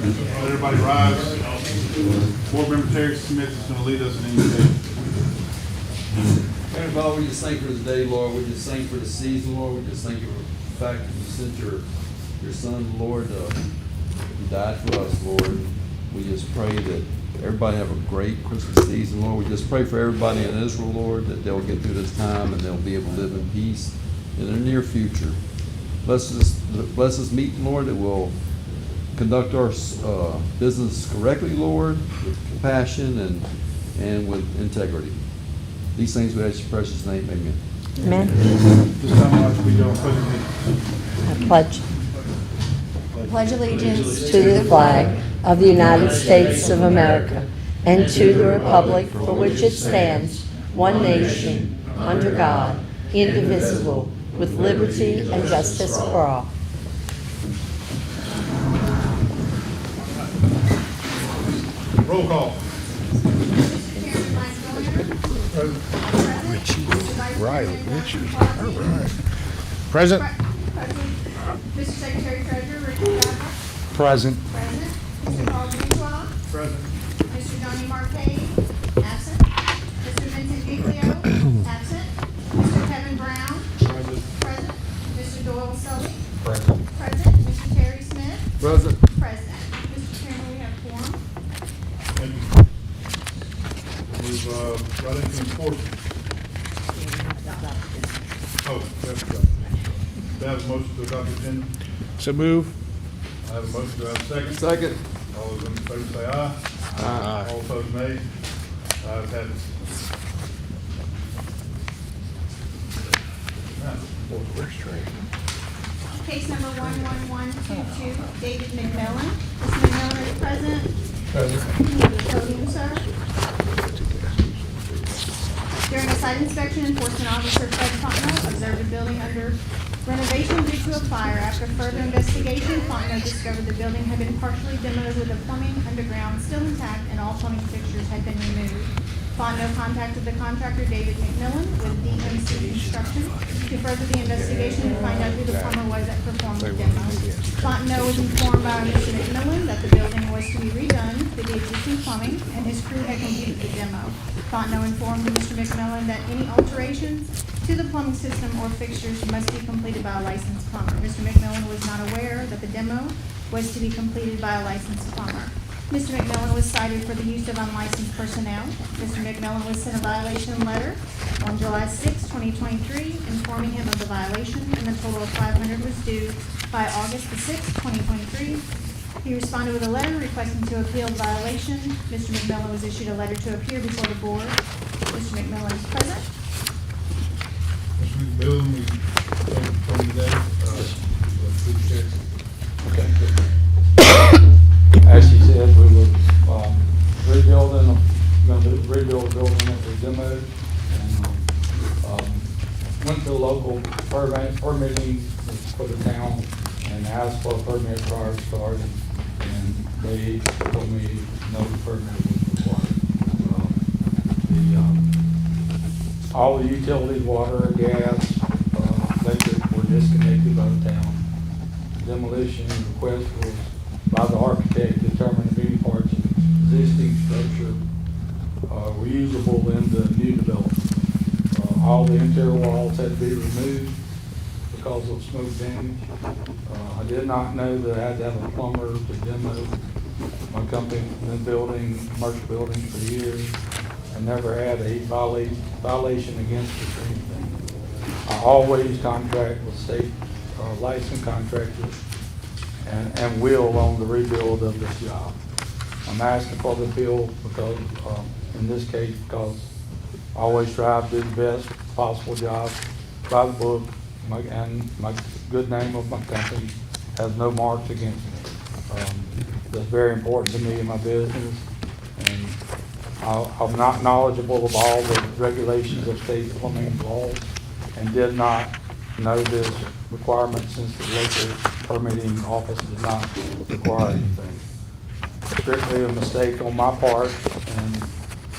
Let everybody rise. Board Member Terry Smith is going to lead us in invocation. Heavenly Father, we just thank you for this day, Lord. We just thank you for the season, Lord. We just thank you for the fact that you sent your son, Lord, who died for us, Lord. We just pray that everybody have a great Christmas season, Lord. We just pray for everybody in Israel, Lord, that they'll get through this time and they'll be able to live in peace in the near future. Bless this meeting, Lord, that will conduct our business correctly, Lord, with compassion and with integrity. These things we ask in your precious name, amen. Amen. This time, I'd like to be done I pledge Pledge allegiance to the flag of the United States of America and to the republic for which it stands, one nation, under God, indivisible, with liberty and justice for all. Roll call. Present. Mr. Secretary Treasurer Richard Bauer. Present. Present. Mr. Paul Bourgeois. Present. Mr. Johnny Marquez. Absent. Mr. Vincent Giglio. Absent. Mr. Kevin Brown. Present. Mr. Doyle Sully. Present. Present. Mr. Terry Smith. Present. Present. Mr. Chairman, we have quorum. Thank you. Move right into enforcement. Oh, that's right. Do I have a motion to adopt the agenda? So move. I have a motion. Do I have a second? Second. All those in favor say aye. Aye. All opposed, nay. Ayes have it. Where's Trey? Case number 11122, David McMillan. Mr. McMillan is present. Present. Podium, sir. During a site inspection, enforcement officer Fred Fontenot observed a building under renovation due to a fire. After further investigation, Fontenot discovered the building had been partially demoed with the plumbing underground still intact and all plumbing fixtures had been removed. Fontenot contacted the contractor David McMillan with DMC Construction to further the investigation and find out who the plumber was that performed the demo. Fontenot was informed by Mr. McMillan that the building was to be redone with the existing plumbing and his crew had completed the demo. Fontenot informed Mr. McMillan that any alterations to the plumbing system or fixtures must be completed by a licensed plumber. Mr. McMillan was not aware that the demo was to be completed by a licensed plumber. Mr. McMillan was cited for the use of unlicensed personnel. Mr. McMillan was sent a violation letter on July 6, 2023, informing him of the violation, and a total of $500 was due by August 6, 2023. He responded with a letter requesting to appeal the violation. Mr. McMillan was issued a letter to appear before the board. Mr. McMillan is present. Mr. McMillan, we thank you for today. Please check. As she said, we were rebuilding the building that was demoed, and went to the local permitting for the town and asked for a permit prior to starting, and they told me no permit was required. All the utilities, water, gas, electric were disconnected by the town. Demolition request was by the architect to determine if any parts of the existing structure were usable in the new development. All the interior walls had to be removed because of smoke damage. I did not know that I had to have a plumber to demo. My company has been building commercial buildings for years and never had a violation against it or anything. I always contract with state licensed contractors and will on the rebuild of this job. I'm asking for the appeal because, in this case, because I always try to do the best possible job by the book, and my good name of my company has no marks against me. That's very important to me in my business, and I'm not knowledgeable of all the regulations of state plumbing laws and did not know this requirement since the local permitting office did not require anything. Strictly a mistake on my part, and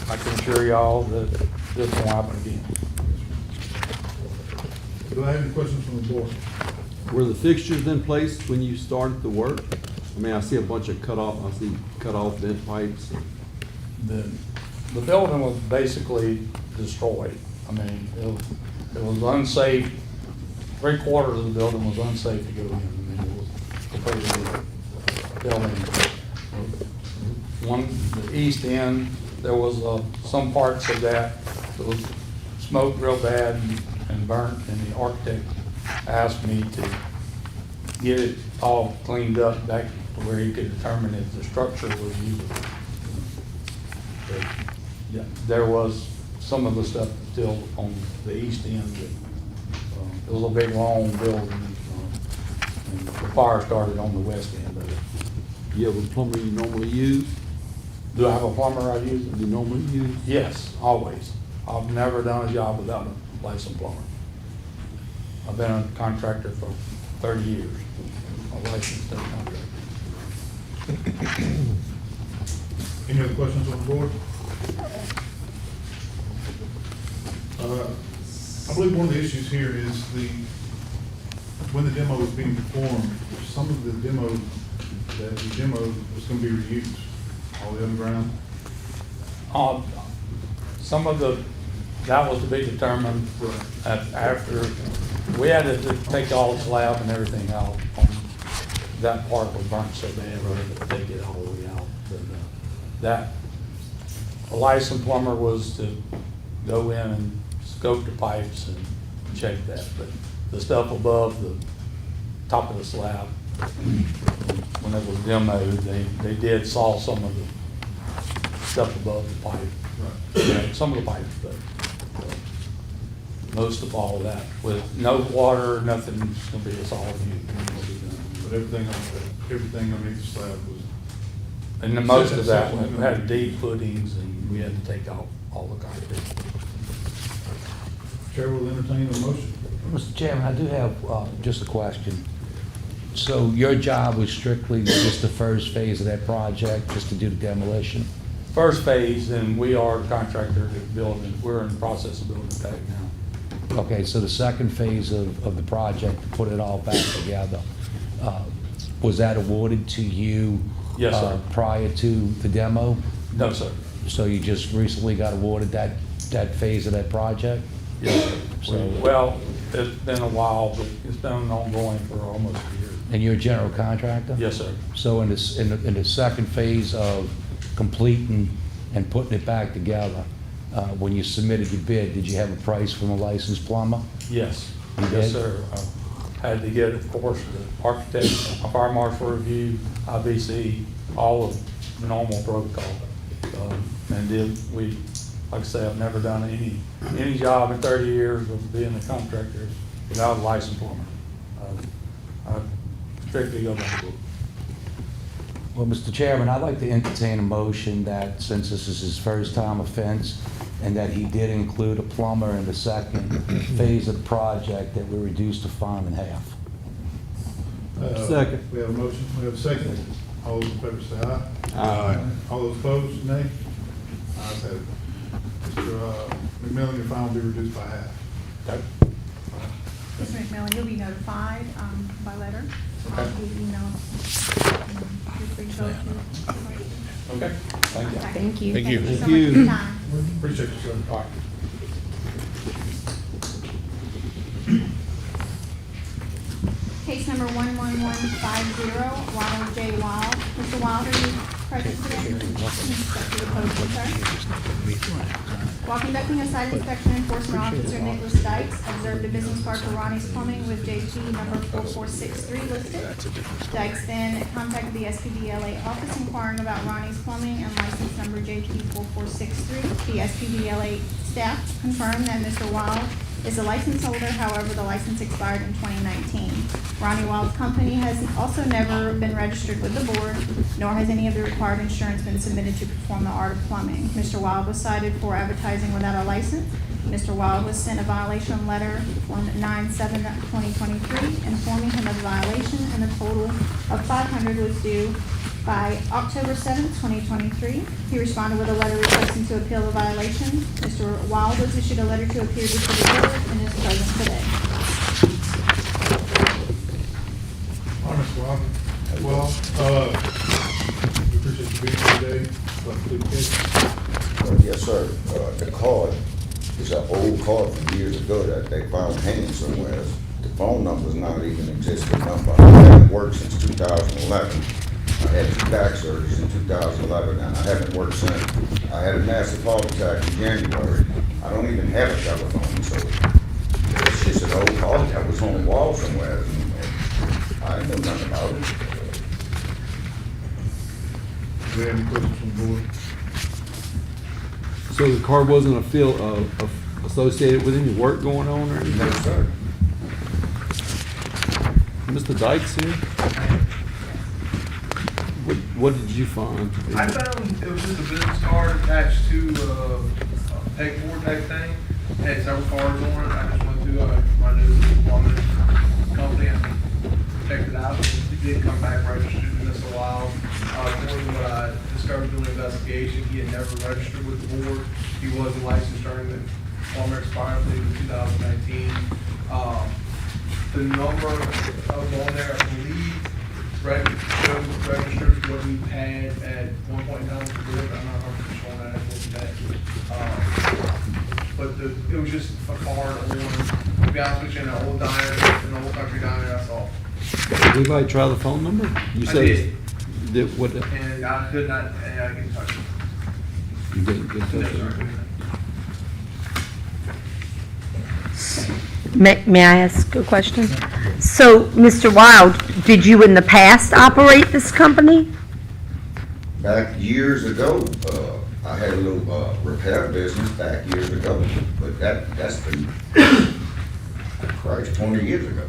I can assure y'all that this won't happen again. Do I have any questions from the board? Were the fixtures in place when you started the work? I mean, I see a bunch of cut off bent pipes. The building was basically destroyed. I mean, it was unsafe. 3/4 of the building was unsafe to go in. I mean, it was completely building. The east end, there was some parts of that was smoked real bad and burnt, and the architect asked me to get it all cleaned up back to where he could determine if the structure was usable. But, yeah, there was some of the stuff still on the east end that, it was a big long building, and the fire started on the west end of it. You have a plumber you normally use? Do I have a plumber I use? You normally use? Yes, always. I've never done a job without a licensed plumber. I've been a contractor for 30 years, a licensed contractor. Any other questions on the board? I believe one of the issues here is when the demo was being performed, some of the demo was gonna be reused, all the underground. Some of that was to be determined after, we had to take all the slab and everything out. That part was burnt so bad, we had to take it all the way out. But, a licensed plumber was to go in and scope the pipes and check that. But the stuff above the top of the slab, when it was demoed, they did saw some of the stuff above the pipe. Yeah, some of the pipes, but most of all of that, with no water, nothing's gonna be a solid use. But everything underneath the slab was. And then most of that, we had deep footings and we had to take out all the concrete. Chair will entertain a motion. Mr. Chairman, I do have just a question. So your job was strictly just the first phase of that project, just to do the demolition? First phase, and we are the contractor that building, we're in the process of building it back now. Okay, so the second phase of the project, to put it all back together, was that awarded to you? Yes, sir. Prior to the demo? No, sir. So you just recently got awarded that phase of that project? Yes, sir. So- Well, it's been a while, but it's been ongoing for almost a year. And you're a general contractor? Yes, sir. So in the second phase of completing and putting it back together, when you submitted your bid, did you have a price from a licensed plumber? Yes. You Yes, did? sir. Had to get, of course, the architect, a fire marshal review, IBC, all of the normal protocol. And then like I say, I've never done any job in 30 years of being a contractor without a licensed plumber. I strictly go by the book. Well, Mr. Chairman, I'd like to entertain a motion that, since this is his first time offense, and that he did include a plumber in the second phase of the project, that we reduce the fine in half. Second. We have a motion, we have a second. All those in favor say aye. Aye. All those opposed, nay. Ayes have it. Mr. McMillan, your fine will be reduced by half. Okay. Mr. McMillan, you'll be notified by letter. Okay. Via email. Feel free to go to. Okay, thank you. Thank you. Thank you. so Thank much you. for your time. Appreciate you, sir. All right. Case number 11150, Ronald J. Wild. Mr. Wild, are you present today? Step to the podium, sir. While conducting a site inspection, enforcement officer Nicholas Dykes observed a business card for Ronnie's Plumbing with JP number 4463 listed. Dykes then contacted the SPDLA office inquiring about Ronnie's Plumbing and license number JP 4463. The SPDLA staff confirmed that Mr. Wild is a license holder, however, the license expired in 2019. Ronnie Wild's company has also never been registered with the board, nor has any of the required insurance been submitted to perform the art of plumbing. Mr. Wild was cited for advertising without a license. Mr. Wild was sent a violation letter on 9/7/2023 informing him of the violation, and the total of $500 was due by October 7th, 2023. He responded with a letter requesting to appeal the violation. Mr. Wild was issued a letter to appear before the board and is present today. All right, Mr. Wilder. Well, we appreciate you being here today. Yes, sir. The card is an old card from years ago that they found hanging somewhere. The phone number's not even an existing number. I haven't worked since 2011. I had 2 back surgeries in 2011, and I haven't worked since. I had a massive heart attack in January. I don't even have a telephone, so it's just an old card that was on the wall somewhere. And I know nothing about it. Do we have any questions from the board? So the card wasn't associated with any work going on or anything? No, sir. Mr. Dykes here? What did you find? I found it was just a business card attached to a pegboard type thing. It had several cards on it. I just went to my new plumbing company and checked it out. It did come back registered in this a while. According to what I discovered doing an investigation, he had never registered with the board. He was licensed during the plumber expired in 2019. The number of on there, I believe, registered what we had at one point in time with the board. I'm not 100% sure on that. But it was just a card on, to be honest with you, an old diner, an old country diner, that's all. Did anybody try the phone number? You I said did. What? And I could not, and I get touch. You didn't get No, that? sir. May I ask a question? So, Mr. Wild, did you in the past operate this company? Back years ago, I had a little repair business back years ago, but that's been, Christ, 20 years ago.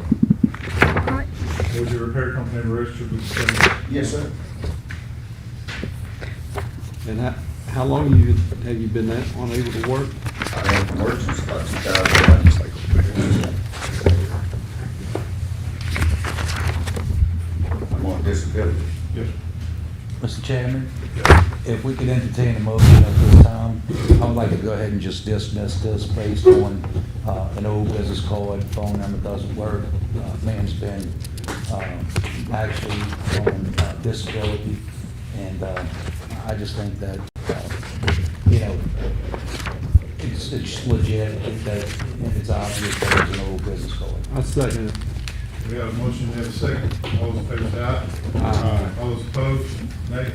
Was your repair company ever registered with the state? Yes, sir. And how long have you been unable to work? I haven't worked since about 2011. I'm on disability. Yes. Mr. Chairman, if we could entertain a motion at this time, I would like to go ahead and just dismiss this based on an old business card, phone number doesn't work, man's been actually on disability, and I just think that, it's legit, and it's obvious that it's an old business card. I second it. We have a motion, we have a second. All those in favor say aye. Aye. All those opposed, nay.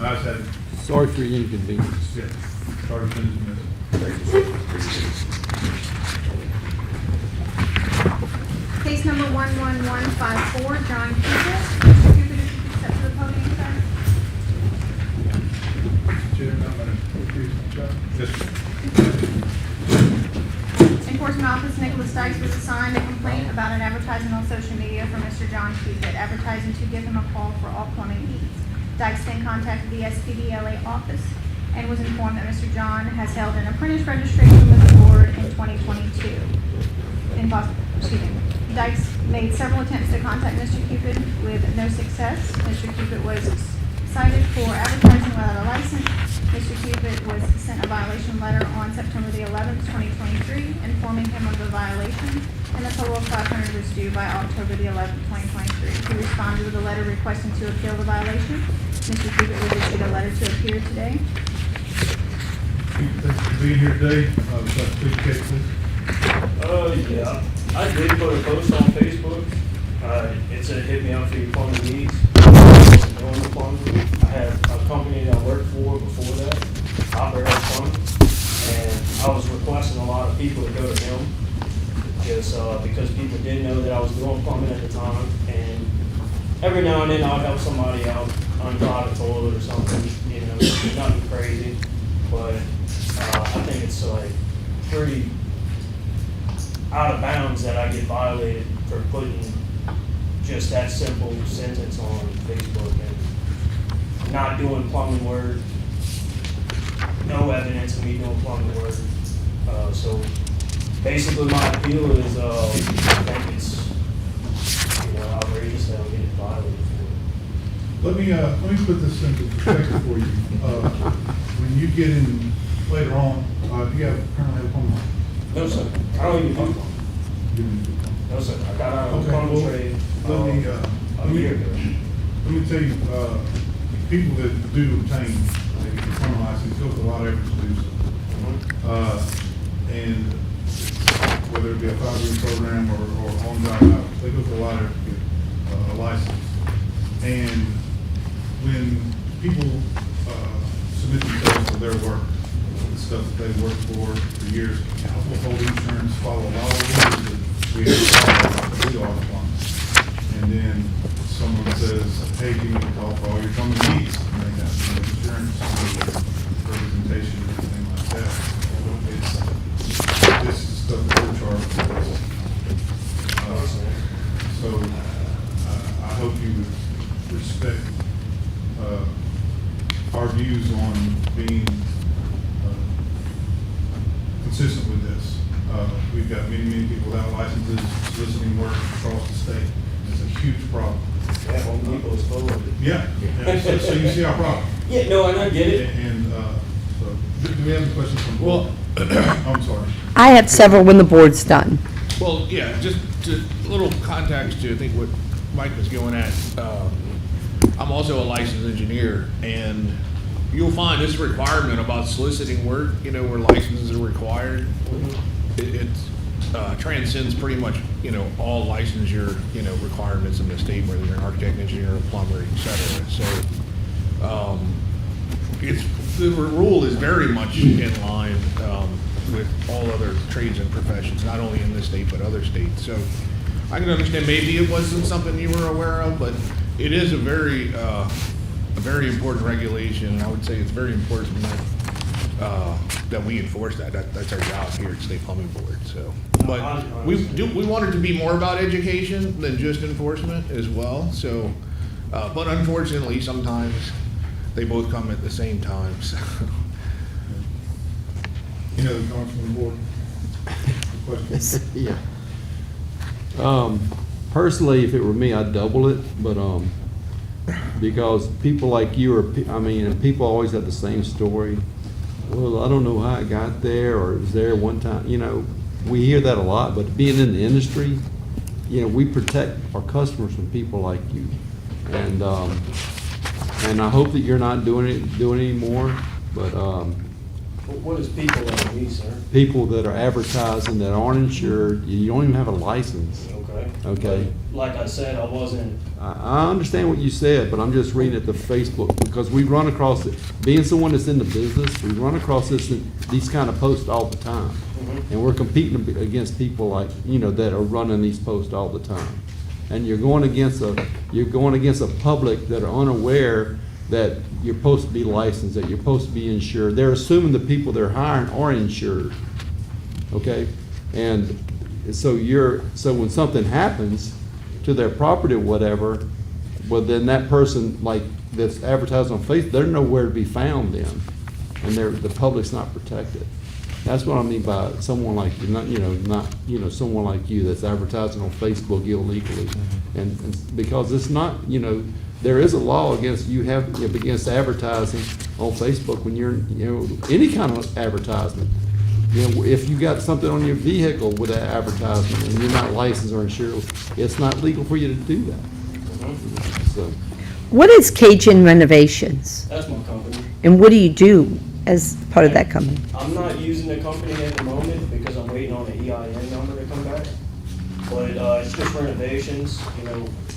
Ayes have it. Sorry for your inconvenience. Yeah. Sorry to finish this. Thank you, sir. Appreciate it. Case number 11154, John Cupid. Mr. Cupid, if you could step to the podium, sir. Chairman, I'm going to increase my charge. Yes, sir. Enforcement Officer Nicholas Dykes was assigned a complaint about an advertisement on social media for Mr. John Cupid, advertising to give him a call for all plumbing needs. Dykes then contacted the SPDLA office and was informed that Mr. John has held an apprentice registration with the board in 2022. Dykes made several attempts to contact Mr. Cupid with no success. Mr. Cupid was cited for advertising without a license. Mr. Cupid was sent a violation letter on September the 11th, 2023, informing him of the violation, and a total of $500 was due by October the 11th, 2023. He responded with a letter requesting to appeal the violation. Mr. Cupid was issued a letter to appear today. Thank you for being here today. Please, case, please. Yeah, I did put a post on Facebook. It said hit me up for your plumbing needs. I had a company that I worked for before that, operated plumbing, and I was requesting a lot of people to go to him because people didn't know that I was doing plumbing at the time, and every now and then I'll help somebody out, unclog a toilet or something, nothing crazy, but I think it's like pretty out of bounds that I get violated for putting just that simple sentence on Facebook and not doing plumbing work, no evidence of me doing plumbing work. So basically my appeal is, I think it's, outrageous that I'm getting violated for it. Let me put this into perspective for you. When you get in later on, do you currently have a plumbing? No, sir. I don't even do plumbing. You didn't do plumbing. No, sir. I got out of the Okay, plumbing well, trade. a year ago. Let me tell you, people that do obtain a diploma license go through a lot of effort to do so. And whether it be a 5-year program or on-job hours, they go through a lot of effort to get a license. And when people submit themselves to their work, the stuff that they've worked for years, household insurance, follow a lot of rules that we have to follow, we all follow. And then someone says, hey, give me a call for all your plumbing needs, and they have some insurance, representation, and everything like that. This is stuff that we're charged for. So I hope you would respect our views on being consistent with this. We've got many people without licenses soliciting work across the state. It's a huge problem. Yeah, Home Depot is full of it. Yeah, so you see our problem. Yeah, no, and I get it. And so, do we have any questions from the board? I'm sorry. I have several when the board's done. Well, yeah, just to a little context to I think what Mike was going at. I'm also a licensed engineer, and you'll find this requirement about soliciting work, where licenses are required. It transcends pretty much, all licensure, requirements in the state, whether you're an architect, engineer, plumber, et cetera. So, the rule is very much in line with all other trades and professions, not only in this state but other states. So I can understand maybe it wasn't something you were aware of, but it is a very important regulation. And I would say it's very important that we enforce that. That's our job here at State Plumbing Board. So, but we want it to be more about education than just enforcement as well. So, but unfortunately, sometimes they both come at the same time. So. Any other comments from the board? Questions? Yeah. Personally, if it were me, I'd double it, but, because people like you and people always have the same story. Well, I don't know how it got there, or it was there one time, we hear that a lot, but being in the industry, we protect our customers from people like you. And I hope that you're not doing it anymore, but, What is people like me, sir? people that are advertising that aren't insured, you don't even have a license. Okay. Okay. But like I said, I wasn't, I understand what you said, but I'm just reading it to Facebook because we run across it. Being someone that's in the business, we run across these kind of posts all the time. And we're competing against people like, that are running these posts all the time. And you're going against a public that are unaware that you're supposed to be licensed, that you're supposed to be insured. They're assuming the people they're hiring are insured. Okay? And so when something happens to their property or whatever, well, then that person that's advertised on Facebook, they're nowhere to be found then, and the public's not protected. That's what I mean by someone like you, not someone like you that's advertising on Facebook illegally, and because it's not, there is a law against against advertising on Facebook when you're any kind of advertisement. If you got something on your vehicle with that advertisement and you're not licensed or insured, it's not legal for you to do that. So, What is Cajun Renovations? that's my company. And what do you do as part of that company? I'm not using the company at the moment because I'm waiting on the EIN number to come back. But it's just renovations,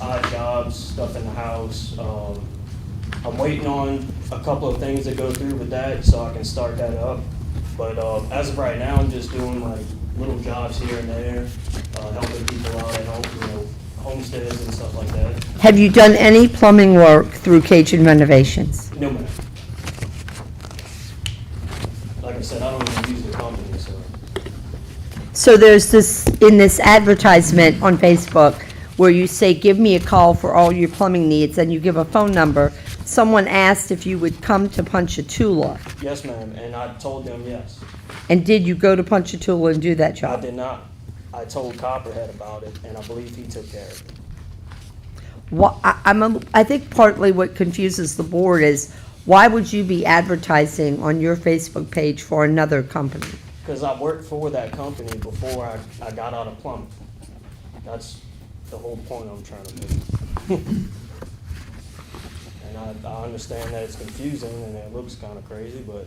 odd jobs, stuff in the house. I'm waiting on a couple of things to go through with that so I can start that up. But as of right now, I'm just doing little jobs here and there, helping people out at home, homesteads and stuff like that. Have you done any plumbing work through Cajun Renovations? No, ma'am. Like I said, I don't even use the company, so. So there's in this advertisement on Facebook where you say, give me a call for all your plumbing needs, and you give a phone number. Someone asked if you would come to Ponchatoula. Yes, ma'am, and I told them yes. And did you go to Ponchatoula and do that I job? did not. I told Copperhead about it, and I believe he took care of it. I think partly what confuses the board is, why would you be advertising on your Facebook page for another company? Because I worked for that company before I got out of plumbing. That's the whole point I'm trying to make. And I understand that it's confusing and it looks kind of crazy, but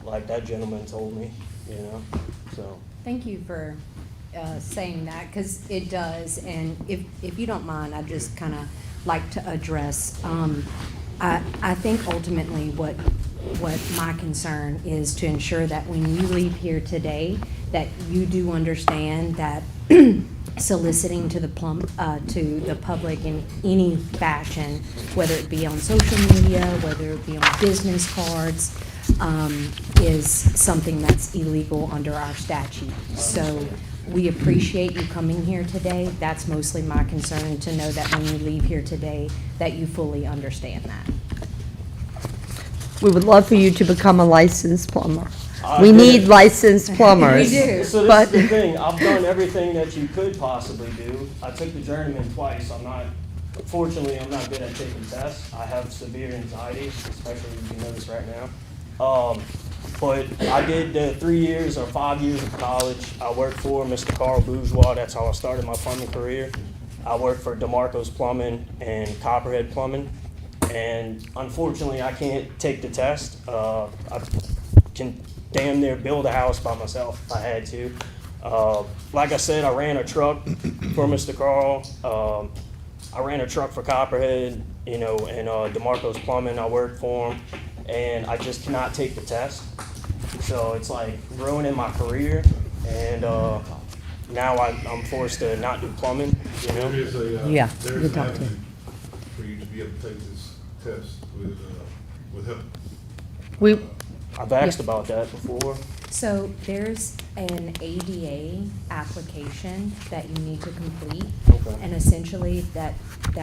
like that gentleman told me, you know, so. Thank you for saying that, because it does, and if you don't mind, I'd just kind of like to address, I think ultimately what my concern is to ensure that when you leave here today, that you do understand that soliciting to the public in any fashion, whether it be on social media, whether it be on business cards, is something that's illegal under our statute. So we appreciate you coming here today. That's mostly my concern, to know that when you leave here today, that you fully understand that. We would love for you to become a licensed plumber. I We did need it. licensed plumbers. We do. So this But is the thing, I've done everything that you could possibly do. I took the journeyman twice. Fortunately, I'm not good at taking tests. I have severe anxiety, especially you know this right now. But I did 3 years or 5 years of college. I worked for Mr. Carl Bourgeois. That's how I started my plumbing career. I worked for DeMarco's Plumbing and Copperhead Plumbing. And unfortunately, I can't take the test. I can damn near build a house by myself if I had to. Like I said, I ran a truck for Mr. Carl. I ran a truck for Copperhead, you know, and DeMarco's Plumbing. I worked for him, and I just cannot take the test. So it's like ruining my career, and now I'm forced to not do plumbing, you know. There is Yeah, there good is an talk to avenue him. for you to be able to take this test with help. we, I've asked about that before. So there's an ADA application that you need to complete. Okay. And essentially, that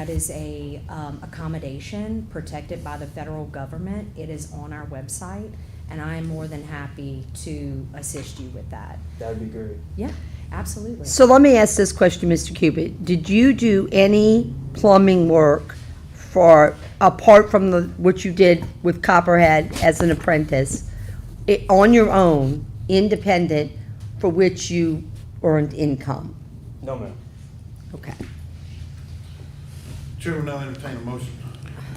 is a accommodation protected by the federal government. It is on our website, and I am more than happy to assist you with that. That'd be great. Yeah, absolutely. so let me ask this question, Mr. Cubitt. Did you do any plumbing work apart from what you did with Copperhead as an apprentice, on your own, independent, for which you earned income? No, ma'am. Okay. Chair will now entertain a motion.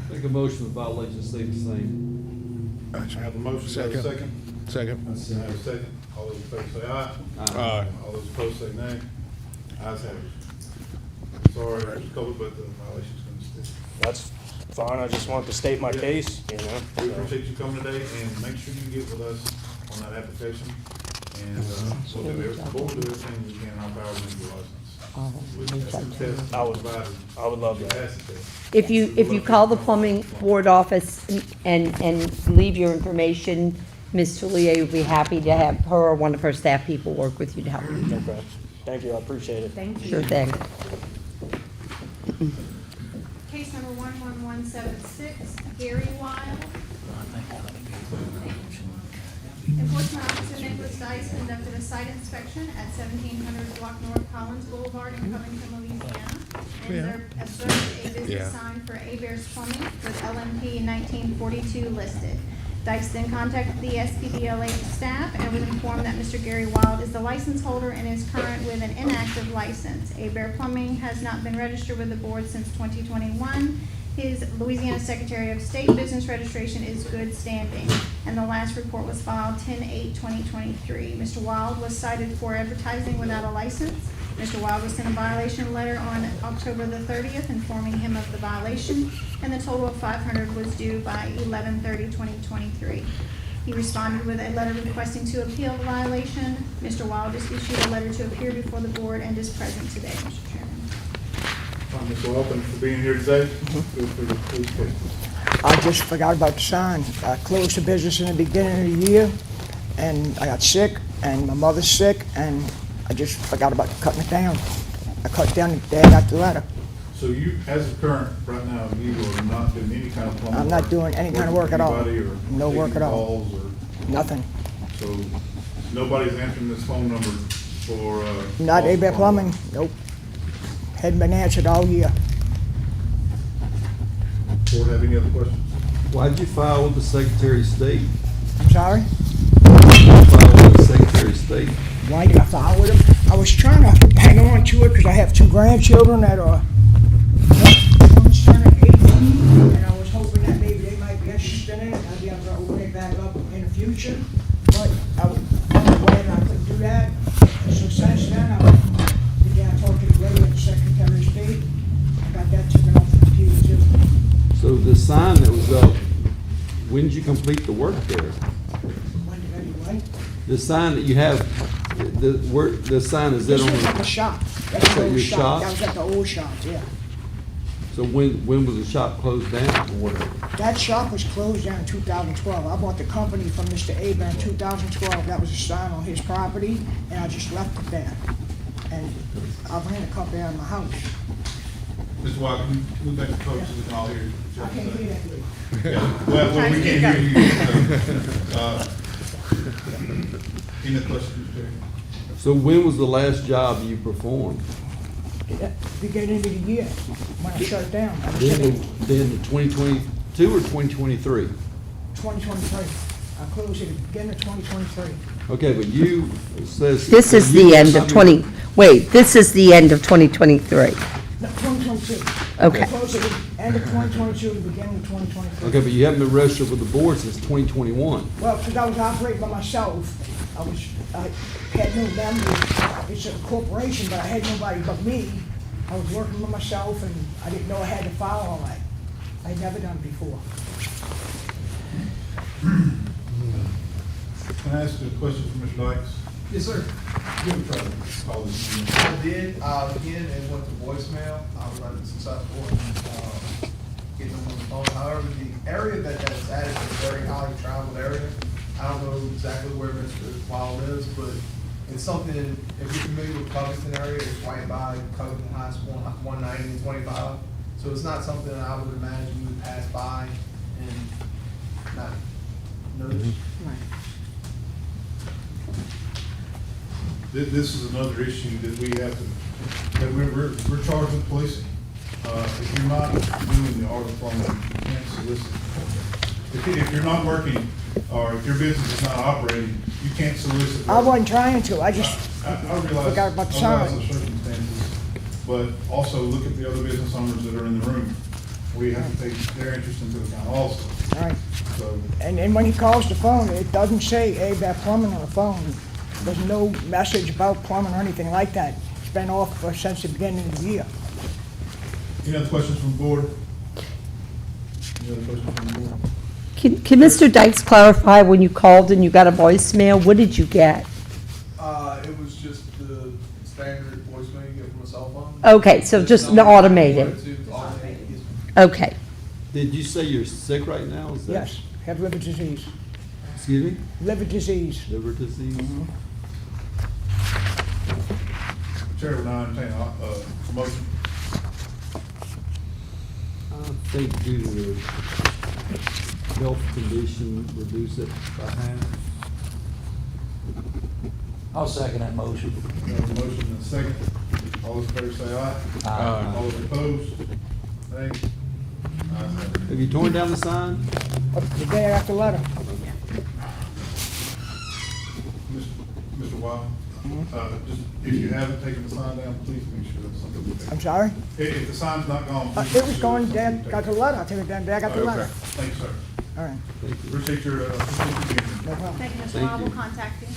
Make a motion with violations stay the same. I have a motion, do I have a second? Second. I have a second. All those in favor say aye. Aye. All those opposed say nay. Ayes have it. Sorry, Mr. Coley, but the violation's gonna stick. That's fine. I just want to state my case, you know. We so. appreciate you coming today, and make sure you get with us on that application. And we'll do everything we can in our power to make your license. With the test I would provided, love you that. pass the test. If you call the plumbing board office and leave your information, Ms. Tullier would be happy to have her or one of her staff people work with you to help you. Okay. Thank you. I appreciate it. Thank you. Sure thing. Case number 11176, Gary Wild. Enforcement Officer Nicholas Dice conducted a site inspection at 1700 Block North Collins Boulevard in Covington, Louisiana, and observed a business sign for A-Bears Plumbing with LMP 1942 listed. Dice then contacted the SPDLA staff and was informed that Mr. Gary Wild is the license holder and is current with an inactive license. A-Bear Plumbing has not been registered with the board since 2021. His Louisiana Secretary of State business registration is good standing, and the last report was filed 10/8/2023. Mr. Wild was cited for advertising without a license. Mr. Wild was sent a violation letter on October the 30th informing him of the violation, and the total of $500 was due by 11/30/2023. He responded with a letter requesting to appeal the violation. Mr. Wild just issued a letter to appear before the board and is present today, Mr. Chairman. Ms. Well, thank you for being here today. Feel free to please speak. I just forgot about the sign. I closed the business in the beginning of the year, and I got sick, and my mother's sick, and I just forgot about cutting it down. I cut it down the day I got the letter. So you, as of current, right now, you are not doing any kind of plumbing I'm not work, doing any kind of working work at all. with anybody, or No work taking at all. calls, or- Nothing. So nobody's answering this phone number for, Not calls A-Bear for Plumbing, nope. Hadn't been answered all year. Board have any other questions? Why'd you file with the Secretary of State? I'm sorry? File with the Secretary of State? Why did I file with him? I was trying to hang on to it because I have 2 grandchildren that are sign that was up, when did you complete the work there? When did I do what? The sign that you have, the sign, is that This was at on, the shop. That's at the old your shop. shop? That was at the old shop, yeah. so when was the shop closed down? That shop was closed down in 2012. I bought the company from Mr. Aber in 2012. That was a sign on his property, and I just left it there. And I ran the company out of my house. Mr. White, can you move back to folks so we can all hear you? I can't hear that good. Yeah, well, we can't hear you. Any other questions, Mr. Terry? So when was the last job you performed? At the beginning of the year, when I shut it down. I was Then in the 2022 or 2023? 2023. I closed it at the beginning of 2023. Okay, but you, it says. This is the end of 20, wait, this is the end of 2023. No, 2022. Okay. I closed it at the end of 2022, the beginning of 2023. Okay, but you haven't been registered with the board since 2021. Well, because I was operating by myself, I had no members. It's a corporation, but I had nobody but me. I was working by myself, and I didn't know I had to file all that. I'd never done it before. Can I ask a question from Mr. Dykes? Yes, sir. You ever tried to call this meeting? I did, again, it went to voicemail. I was unsuccessful in, getting them on the phone. However, the area that's at is a very highly traveled area. I don't know exactly where Mr. Wild is, but it's something, if you're familiar with Covington area, it's right by Covington High School, 190 and 25. So it's not something that I would imagine you would pass by and not notice. This is another issue that we have to, that we're charged with policing. If you're not doing the art of plumbing, you can't solicit. If you're not working, or if your business is not operating, you can't solicit. I wasn't trying to, I just I realize, forgot about the I realize sign. the circumstances, but also look at the other business owners that are in the room. We have to take their interest into account also, All right. so. And when he calls the phone, it doesn't say, hey, that plumbing on the phone. There's no message about plumbing or anything like that. It's been off since the beginning of the year. Any other questions from the board? Any other questions from the board? Can Mr. Dykes clarify when you called and you got a voicemail, what did you get? It was just the standard voicemail you get from a cell phone. Okay, so just an automated. Okay. Did you say you're sick right now? Is that- Yes, have liver disease. Excuse me? Liver disease. Liver disease? Chair will now entertain a motion. I think due to the health condition, reduce it by half. I'll second that motion. We have a motion and a second. All those in favor say aye. Aye. All those opposed? Nay. Ayes have it. Have you torn down the sign? The day after letter. Mr. Wild, just, if you haven't taken the sign down, please make sure that's something we take. I'm sorry? If the sign's not gone. please It make was sure going it's down, something we got take. the letter, I took it down, I got the Okay. letter. Thank you, sir. All right, Appreciate your being here. no problem. Thank you, Mr. Thank Wild, you. we'll contact you.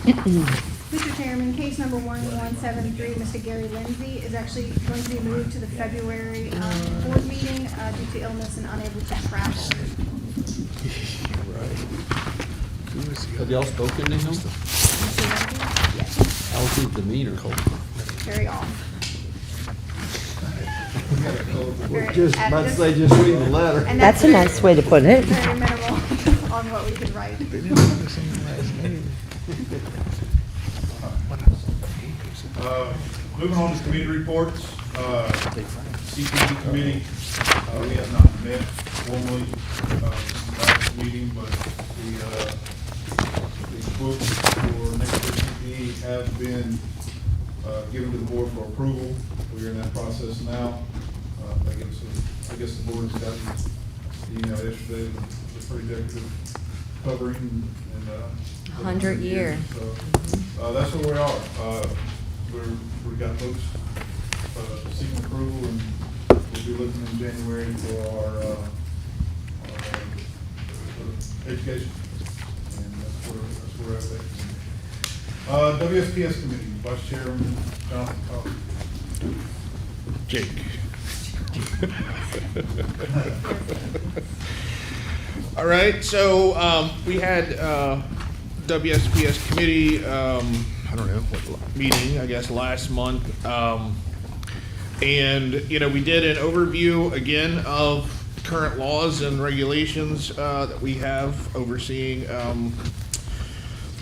Mr. Chairman, case number 1173, Mr. Gary Lindsay is actually going to be moved to the February board meeting due to illness and unable to travel. Have y'all spoken to him? Mr. Lindsay? Yes, How's his demeanor? very off. Very Just about to active. say, just read the letter. And That's a very- nice way to put it. Very minimal on what we could write. Moving on to committee reports, CPD committee, we have not met formally, since the last meeting, but the quotes for next year's CPD have been, given to the board for approval. We are in that process now. I guess the board has gotten the email yesterday, it's a pretty decorative covering and, 100 year. So, that's where we are. We've got folks, seeking approval, and we'll be looking in January for our education. And that's where we're at. WSPS committee, Vice Chairman Jonathan Cobb. Jake. All right, so we had WSPS committee, I don't know, what meeting, I guess, last month. And, you know, we did an overview, again, of current laws and regulations that we have overseeing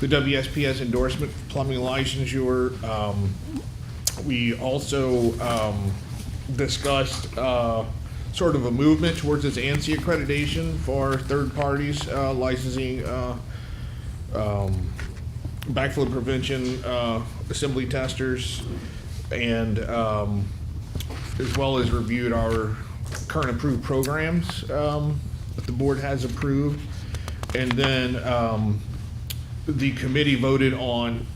the WSPS endorsement for plumbing licensure. We also discussed sort of a movement towards this ANSI accreditation for third parties licensing backflow prevention assembly testers, and as well as reviewed our current approved programs that the board has approved. And then the committee voted on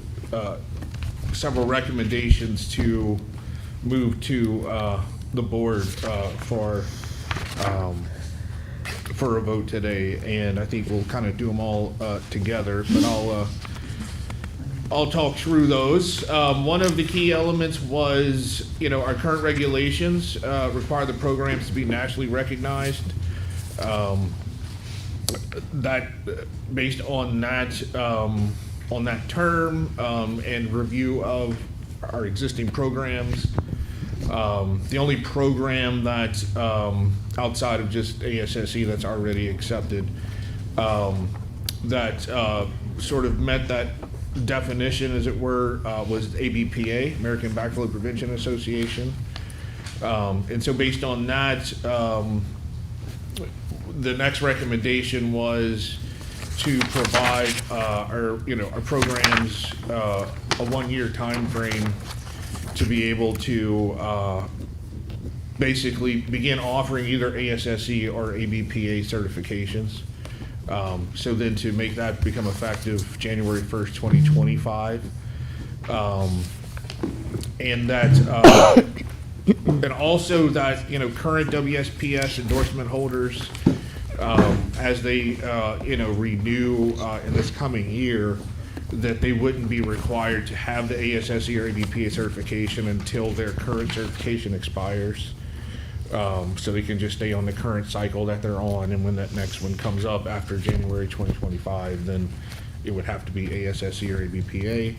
several recommendations to move to the board for a vote today, and I think we'll kind of do them all together, but I'll talk through those. One of the key elements was, you know, our current regulations require the programs to be nationally recognized. That based on that term and review of our existing programs, the only program that outside of just ASSE that's already accepted that sort of met that definition, as it were, was ABPA, American Backflow Prevention Association. And so based on that, the next recommendation was to provide our programs a 1-year time frame to be able to basically begin offering either ASSE or ABPA certifications. So then to make that become effective January 1st, 2025. And that, and also that, you know, current WSPS endorsement holders, as they, renew in this coming year, that they wouldn't be required to have the ASSE or ABPA certification until their current certification expires. So they can just stay on the current cycle that they're on, and when that next one comes up after January 2025, then it would have to be ASSE or ABPA.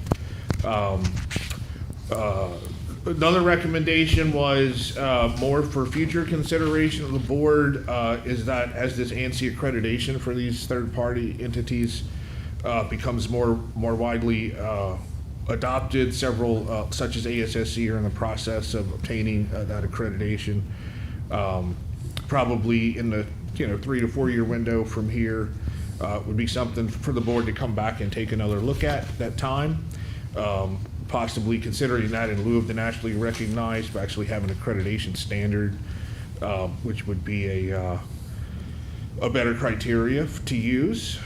Another recommendation was more for future consideration of the board, is that as this ANSI accreditation for these third-party entities becomes more widely adopted, several such as ASSE are in the process of obtaining that accreditation. Probably in the 3 to 4 year window from here would be something for the board to come back and take another look at that time. Possibly considering that in lieu of the nationally recognized, but actually have an accreditation standard, which would be a better criteria to use.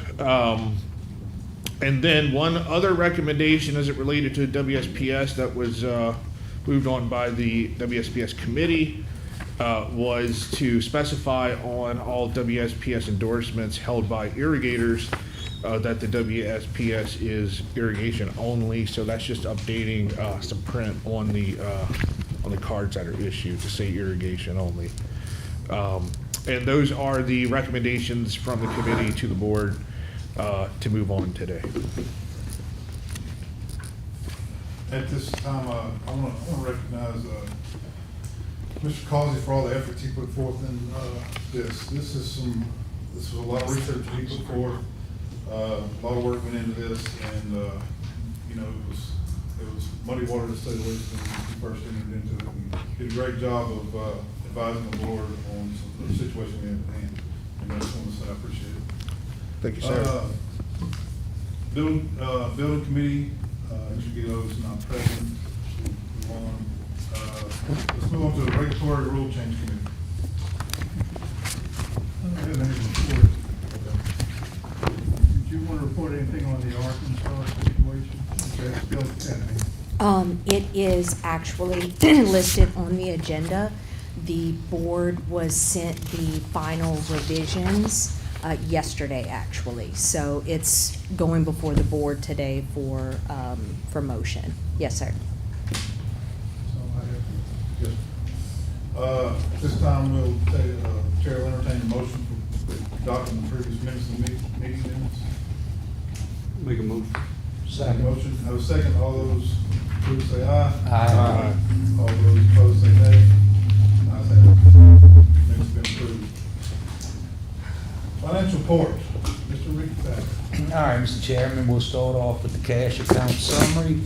And then one other recommendation as it related to WSPS that was moved on by the WSPS committee was to specify on all WSPS endorsements held by irrigators that the WSPS is irrigation only. So that's just updating some print on the cards that are issued to say irrigation only. And those are the recommendations from the committee to the board to move on today. At this time, I want to recognize Mr. Causey for all the efforts he put forth in this. This was a lot of research he put forth. A lot of work went into this, and it was muddy water to say the least when he first entered into it. And he did a great job of advising the board on the situation we have at hand. And I just want to say I appreciate it. Thank you, sir. Building committee, Mr. Gillow is not present. Move on. Let's move on to the regulatory rule change committee. I don't have any report. Did you want to report anything on the Arkansas situation? Okay, Bill Kennedy. It is actually listed on the agenda. The board was sent the final revisions yesterday, actually. So it's going before the board today for motion. Yes, sir. So I have, This time we'll take, Chair will entertain a motion for adopting the previous minutes of meeting minutes. Make a move. Second. Motion, have a second. All those approved say aye. Aye. All those opposed say nay. Ayes have it. Minutes been approved. Financial report, Mr. Ricky Thacker. All right, Mr. Chairman, we'll start off with the cash account summary.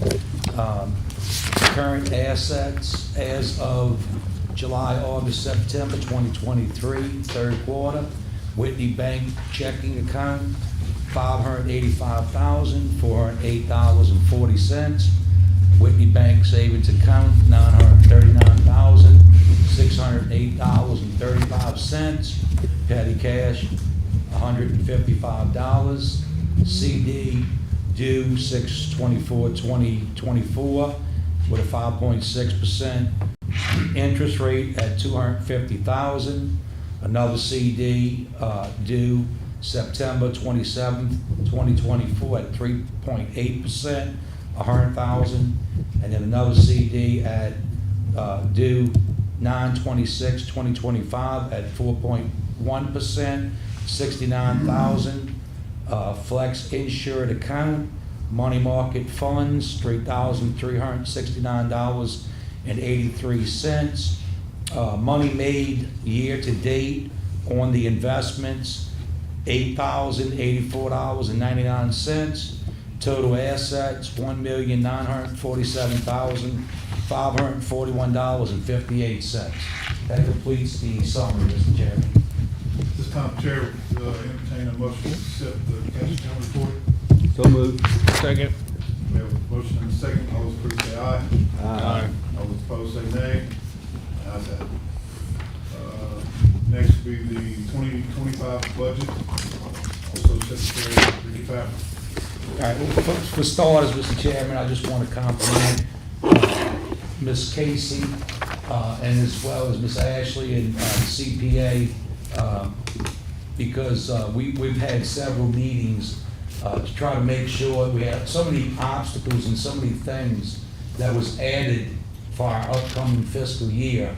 Current assets as of July, August, September 2023, third quarter. Whitney Bank checking account, $585,408.40. Whitney Bank savings account, $939,608.35. Petty cash, $155. CD due 6/24/2024 with a 5.6% interest rate at $250,000. Another CD due September 27th, 2024 at 3.8%, $100,000. And then another CD at due 9/26/2025 at 4.1%, $69,000. Flex insured account, money market funds, $3,369.83. Money made year to date on the investments, $8,084.99. Total assets, $1,947,541.58. That completes the summary, Mr. Chairman. This time, Chair will entertain a motion to accept the cash account report. So moved. Second. We have a motion and a second. All those approved say aye. Aye. All those opposed say nay. Ayes have it. Next will be the 2025 budget. Also Secretary Ricky Thacker. All right, well, for starters, Mr. Chairman, I just want to compliment Ms. Casey and as well as Ms. Ashley and CPA because we've had several meetings to try to make sure we had so many obstacles and so many things that was added for our upcoming fiscal year.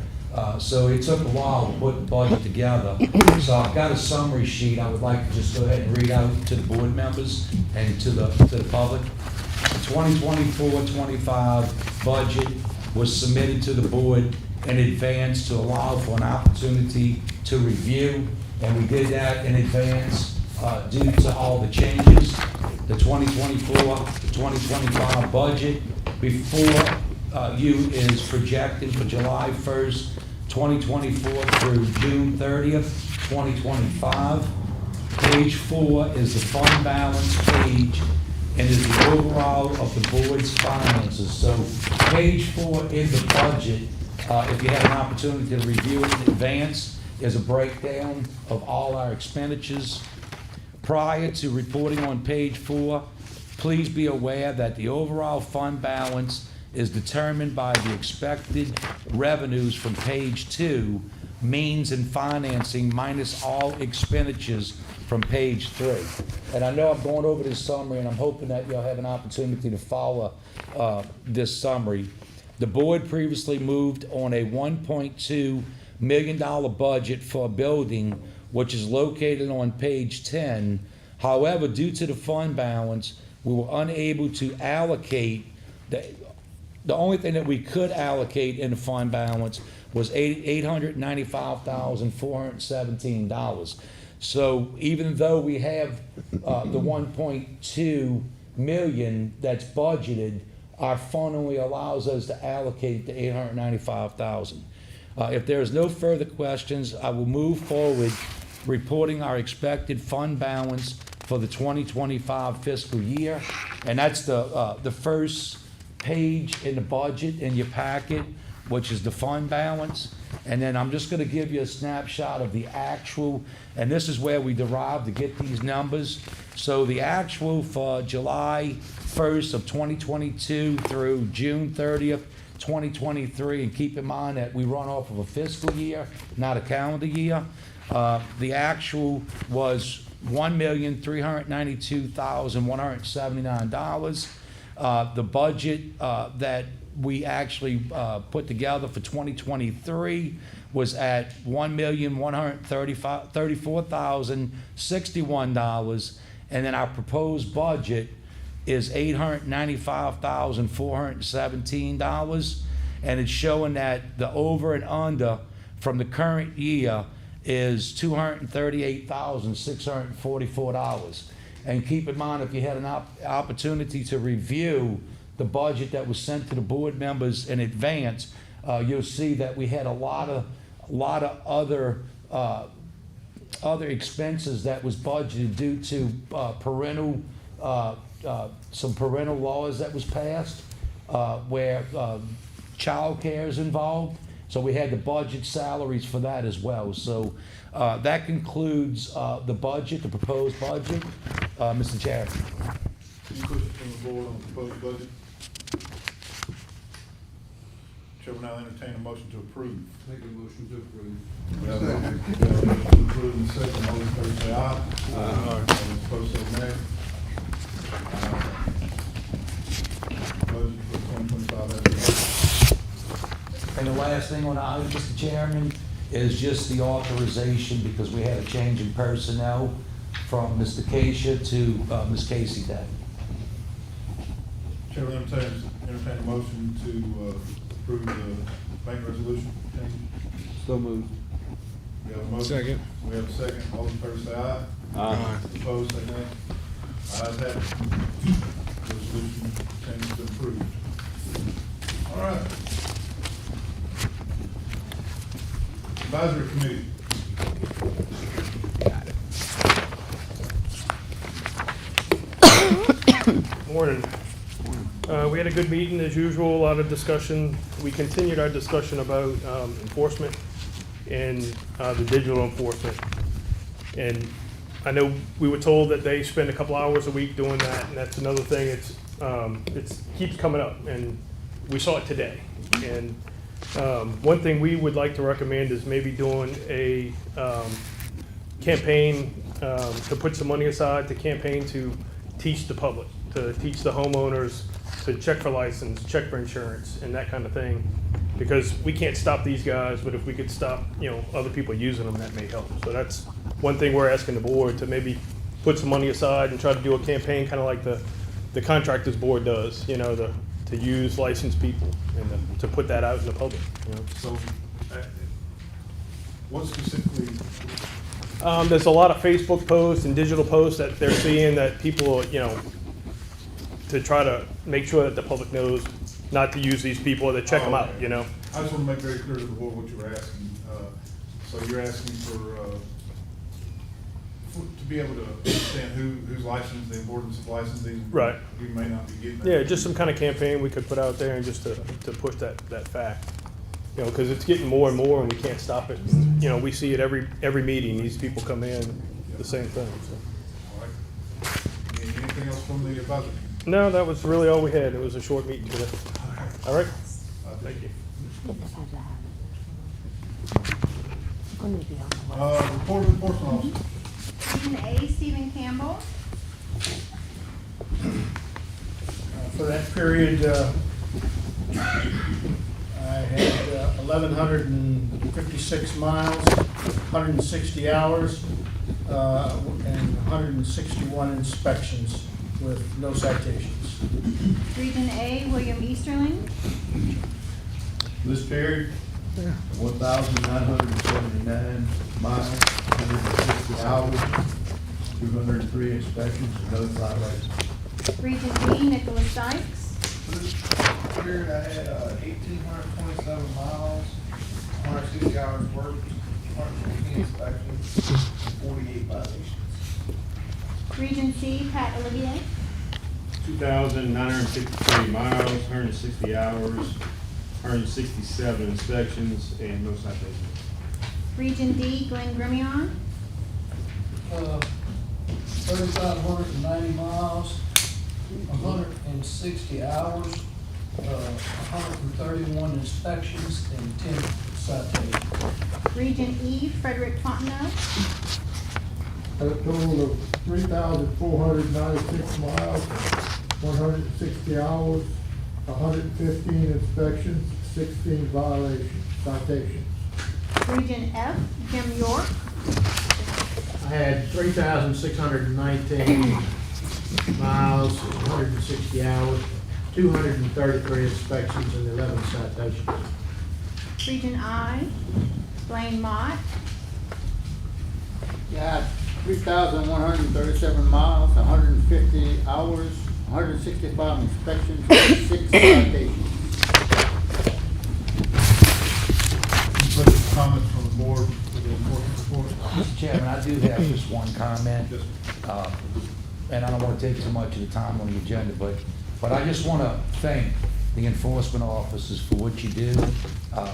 So it took a while to put the budget together. So I've got a summary sheet I would like to just go ahead and read out to the board members and to the public. The 2024-25 budget was submitted to the board in advance to allow for an opportunity to review, and we did that in advance due to all the changes. The 2024-2025 budget before you is projected for July 1st, 2024 through June 30th, 2025. Page 4 is the fund balance page and is the overall of the board's finances. So page 4 in the budget, if you have an opportunity to review it in advance, is a breakdown of all our expenditures. Prior to reporting on page 4, please be aware that the overall fund balance is determined by the expected revenues from page 2, means and financing minus all expenditures from page 3. And I know I'm going over this summary, and I'm hoping that you'll have an opportunity to follow this summary. The board previously moved on a $1.2 million budget for a building which is located on page 10. However, due to the fund balance, we were unable to allocate the only thing that we could allocate in the fund balance was $895,417. So even though we have the 1.2 million that's budgeted, our fund only allows us to allocate the 895,000. If there's no further questions, I will move forward reporting our expected fund balance for the 2025 fiscal year, and that's the first page in the budget in your packet, which is the fund balance. And then I'm just going to give you a snapshot of the actual, and this is where we derive to get these numbers. So the actual for July 1st of 2022 through June 30th, 2023, and keep in mind that we run off of a fiscal year, not a calendar year. The actual was $1,392,179. The budget that we actually put together for 2023 was at $1,134,061, and then our proposed budget is $895,417, and it's showing that the over and under from the current year is $238,644. And keep in mind, if you had an opportunity to review the budget that was sent to the board members in advance, you'll see that we had a lot of other expenses that was budgeted due to some parental laws that was passed, where child care is involved. So we had to budget salaries for that as well. So that concludes the budget, the proposed budget. Mr. Chairman. Any questions from the board on the proposed budget? Chair will now entertain a motion to approve. Make a motion to approve. We have a motion to approve in second. All in favor say aye. Aye. All opposed say nay. Budget for 2025 as amended. And the last thing on the item, Mr. Chairman, is just the authorization, because we had a change in personnel from Mr. Casey to Ms. Casey then. Chair will entertain a motion to approve the bank resolution change. So moved. We have a motion. Second. We have a second. All in favor say aye. Aye. Opposed say nay. Ayes have it. Resolution change is approved. All right. Advisory committee. Morning. We had a good meeting as usual, a lot of discussion. We continued our discussion about enforcement and the digital enforcement. And I know we were told that they spend a couple hours a week doing that, and that's another thing. It keeps coming up, and we saw it today. And one thing we would like to recommend is maybe doing a campaign to put some money aside to campaign to teach the public, to teach the homeowners to check for license, check for insurance, and that kind of thing. Because we can't stop these guys, but if we could stop, other people using them, that may help. So that's one thing we're asking the board, to maybe put some money aside and try to do a campaign, kind of like the contractors board does, to use licensed people and to put that out in the public. So, what specifically? There's a lot of Facebook posts and digital posts that they're seeing that people, to try to make sure that the public knows not to use these people or to check them out, I just want to make very clear to the board what you're asking. So you're asking to be able to understand who's licensed, the importance of licensing. Right. You may not be getting that. Yeah, just some kind of campaign we could put out there and just to push that fact. Because it's getting more and more and we can't stop it. And, we see it every meeting. These people come in, the same thing. So. All right. Anything else from the advisory? No, that was really all we had. It was a short meeting today. All right. Thank you. Report of enforcement officer. Region A, Stephen Campbell. For that period, I had 1,156 miles, 160 hours, and 161 inspections with no citations. Region A, William Easterling. This period, 1,979 miles, 160 hours, 203 inspections, and no violations. Region B, Nicholas Dykes. For this period, I had 1,827 miles, 160 hours worked, 114 inspections, 48 violations. Region C, Pat Olivier. 2,963 miles, 160 hours, 167 inspections, and no citations. Region D, Glenn Grimion. 3,590 miles, 160 hours, 131 inspections, and 10 citations. Region E, Frederick Fontenot. A total of 3,496 miles, 160 hours, 115 inspections, 16 violations, citations. Region F, Jim York. I had 3,619 miles, 160 hours, 233 inspections, and 11 citations. Region I, Blaine Mott. Yeah, 3,137 miles, 150 hours, 165 inspections, 6 citations. Any questions, comments from the board for the enforcement report? Mr. Chairman, I do have just one comment. Yes, sir. And I don't want to take too much of the time on the agenda, but I just want to thank the enforcement officers for what you do.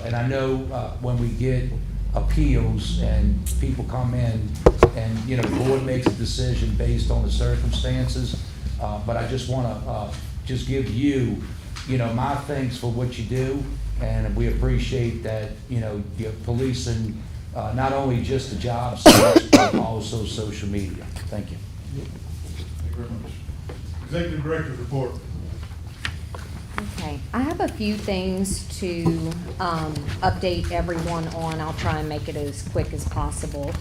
And I know when we get appeals and people come in and, you know, the board makes a decision based on the circumstances, but I just want to just give you, you know, my thanks for what you do. And we appreciate that, you know, you're policing not only just the job sites, but also social media. Thank you. Thank you very much. Executive Director's report. Okay, I have a few things to update everyone on. I'll try and make it as quick as possible.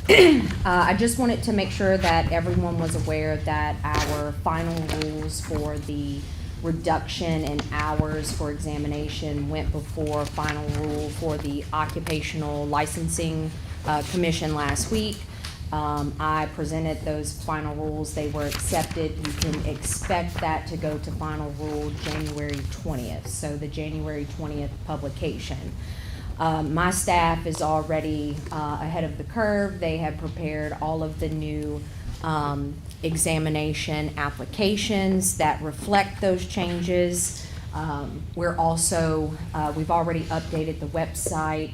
I just wanted to make sure that everyone was aware that our final rules for the reduction in hours for examination went before final rule for the Occupational Licensing Commission last week. I presented those final rules. They were accepted. You can expect that to go to final rule January 20th, so the January 20th publication. My staff is already ahead of the curve. They have prepared all of the new examination applications that reflect those changes. We're also, we've already updated the website.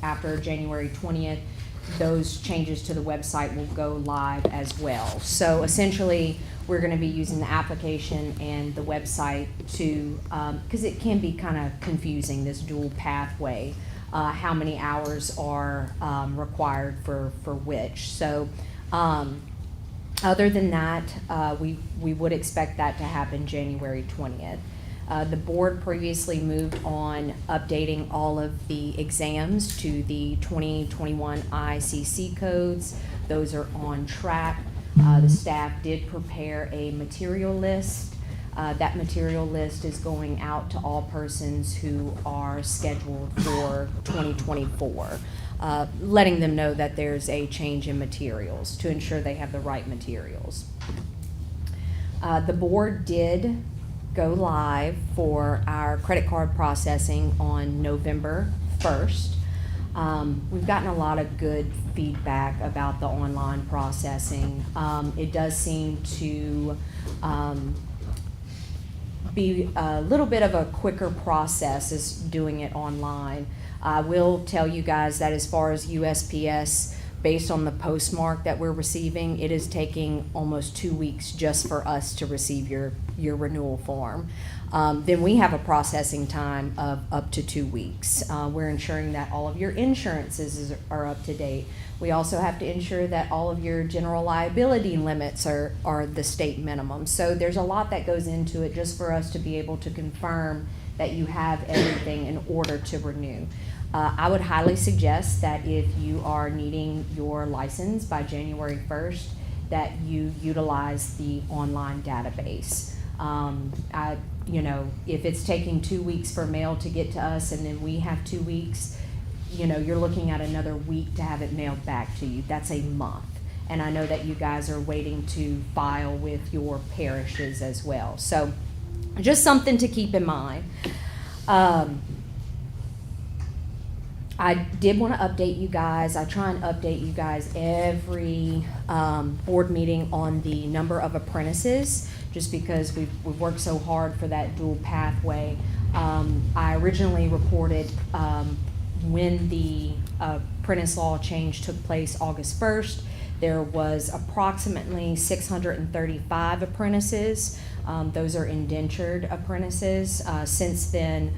After January 20th, those changes to the website will go live as well. So essentially, we're going to be using the application and the website to, because it can be kind of confusing, this dual pathway, how many hours are required for which. So other than that, we would expect that to happen January 20th. The board previously moved on updating all of the exams to the 2021 ICC codes. Those are on track. The staff did prepare a material list. That material list is going out to all persons who are scheduled for 2024, letting them know that there's a change in materials to ensure they have the right materials. The board did go live for our credit card processing on November 1st. We've gotten a lot of good feedback about the online processing. It does seem to be a little bit of a quicker process as doing it online. I will tell you guys that as far as USPS, based on the postmark that we're receiving, it is taking almost 2 weeks just for us to receive your renewal form. Then we have a processing time of up to 2 weeks. We're ensuring that all of your insurances are up to date. We also have to ensure that all of your general liability limits are the state minimum. So there's a lot that goes into it just for us to be able to confirm that you have everything in order to renew. I would highly suggest that if you are needing your license by January 1st, that you utilize the online database. If it's taking 2 weeks for mail to get to us and then we have 2 weeks, you're looking at another week to have it mailed back to you. That's a month. And I know that you guys are waiting to file with your parishes as well. So just something to keep in mind. I did want to update you guys. I try and update you guys every board meeting on the number of apprentices, just because we've worked so hard for that dual pathway. I originally reported when the apprentice law change took place August 1st, there was approximately 635 apprentices. Those are indentured apprentices. Since then,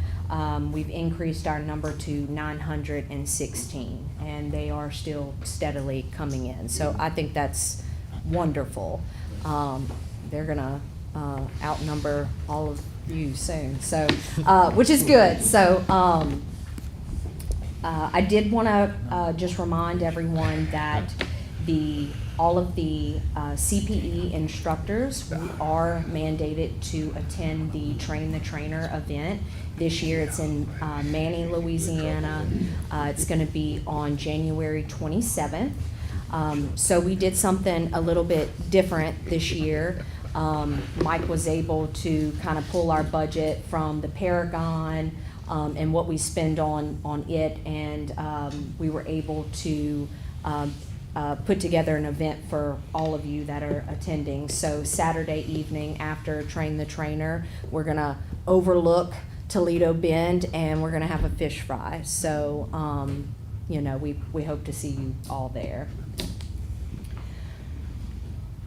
we've increased our number to 916, and they are still steadily coming in. So I think that's wonderful. They're gonna outnumber all of you soon, so, which is good. So, I did want to just remind everyone that all of the CPE instructors are mandated to attend the Train the Trainer event. This year it's in Manning, Louisiana. It's going to be on January 27th. So we did something a little bit different this year. Mike was able to kind of pull our budget from the Paragon and what we spend on it, and we were able to put together an event for all of you that are attending. So Saturday evening after Train the Trainer, we're gonna overlook Toledo Bend and we're gonna have a fish fry. So, you know, we hope to see you all there.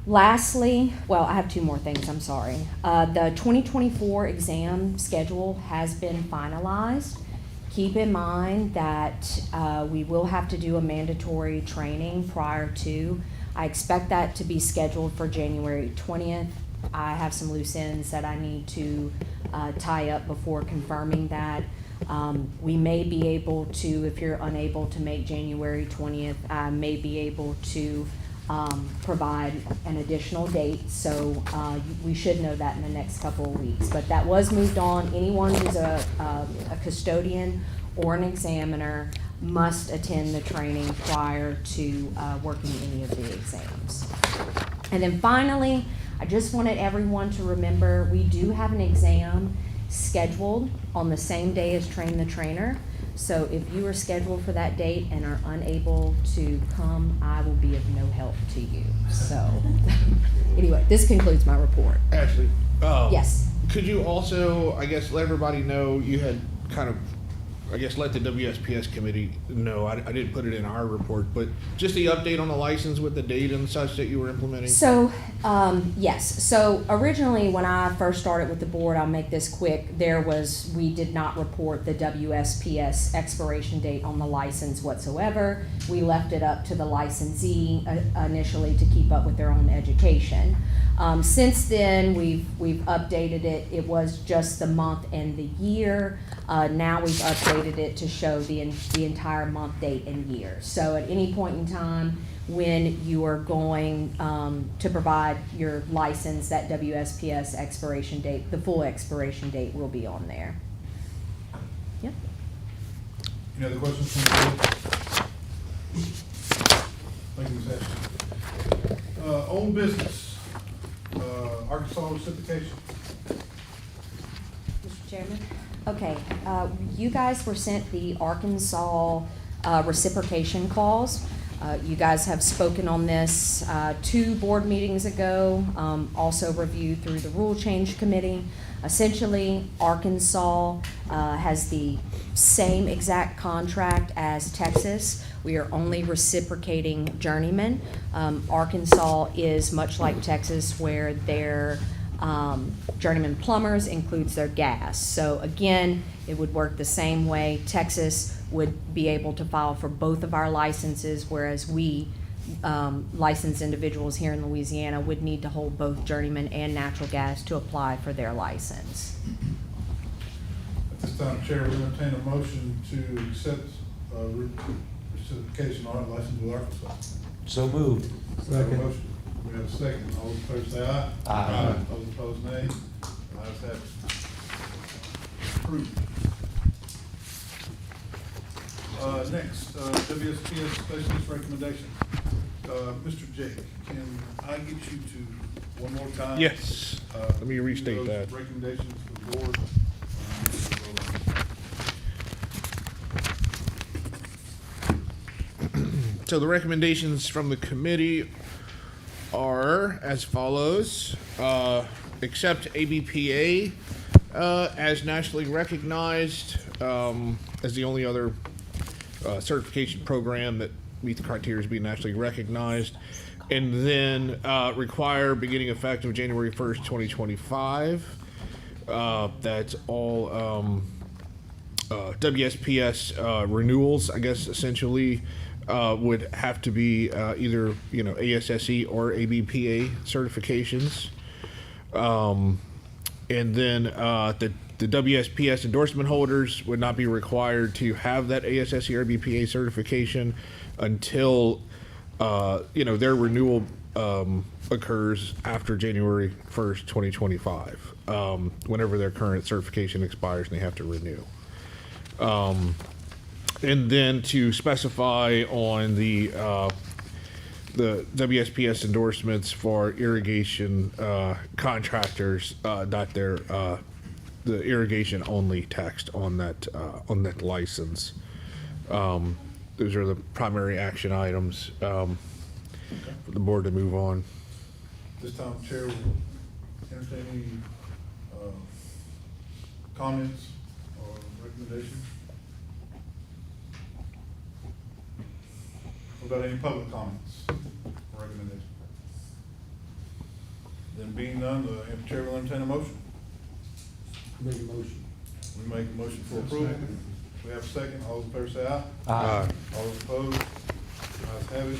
Lastly, well, I have two more things, I'm sorry. The 2024 exam schedule has been finalized. Keep in mind that we will have to do a mandatory training prior to. I expect that to be scheduled for January 20th. I have some loose ends that I need to tie up before confirming that. We may be able to, if you're unable to make January 20th, I may be able to provide an additional date, so we should know that in the next couple of weeks. But that was moved on. Anyone who's a custodian or an examiner must attend the training prior to working any of the exams. And then finally, I just wanted everyone to remember we do have an exam scheduled on the same day as Train the Trainer. So if you are scheduled for that date and are unable to come, I will be of no help to you. So anyway, this concludes my report. Ashley? Yes. Could you also, I guess, let everybody know, you had kind of, I guess, let the WSPS committee know, I didn't put it in our report, but just the update on the license with the date and such that you were implementing? So, yes. So originally, when I first started with the board, I'll make this quick, we did not report the WSPS expiration date on the license whatsoever. We left it up to the licensee initially to keep up with their own education. Since then, we've updated it. It was just the month and the year. Now we've updated it to show the entire month, date, and year. So at any point in time when you are going to provide your license, that WSPS expiration date, the full expiration date will be on there. Yep. Any other questions from the board? Thank you, Ms. Ashton. Old business, Arkansas reciprocation. Mr. Chairman? Okay, you guys were sent the Arkansas reciprocation clause. You guys have spoken on this 2 board meetings ago, also reviewed through the Rule Change Committee. Essentially, Arkansas has the same exact contract as Texas. We are only reciprocating journeymen. Arkansas is much like Texas, where their journeyman plumbers includes their gas. So again, it would work the same way. Texas would be able to file for both of our licenses, whereas we, licensed individuals here in Louisiana, would need to hold both journeyman and natural gas to apply for their license. At this time, Chair, we entertain a motion to accept reciprocation art license with Arkansas. So moved. We have a motion. We have a second. All those in favor say aye. Aye. Those opposed, nay. Ayes have it. Approved. Next, WSPS specialist recommendation. Mr. Jake, can I get you to, one more time? Yes. Let me restate those that. recommendations to the board. So the recommendations from the committee are as follows. Accept ABPA as nationally recognized as the only other certification program that meets the criteria to be nationally recognized, and then require beginning effective January 1st, 2025. That's all WSPS renewals, I guess, essentially would have to be either, ASSE or ABPA certifications. And then the WSPS endorsement holders would not be required to have that ASSE RBPA certification until their renewal occurs after January 1st, 2025, whenever their current certification expires and they have to renew. And then to specify on the WSPS endorsements for irrigation contractors, that they're the irrigation only text on that license. Those are the primary action items for the board to move on. This time, Chair will entertain any comments or recommendations. What about any public comments or recommendations? Then being none, the Chair will entertain a motion. Make a motion. We make a motion for approval. We have a second. All those in favor say aye. Aye. All those opposed? Ayes have it.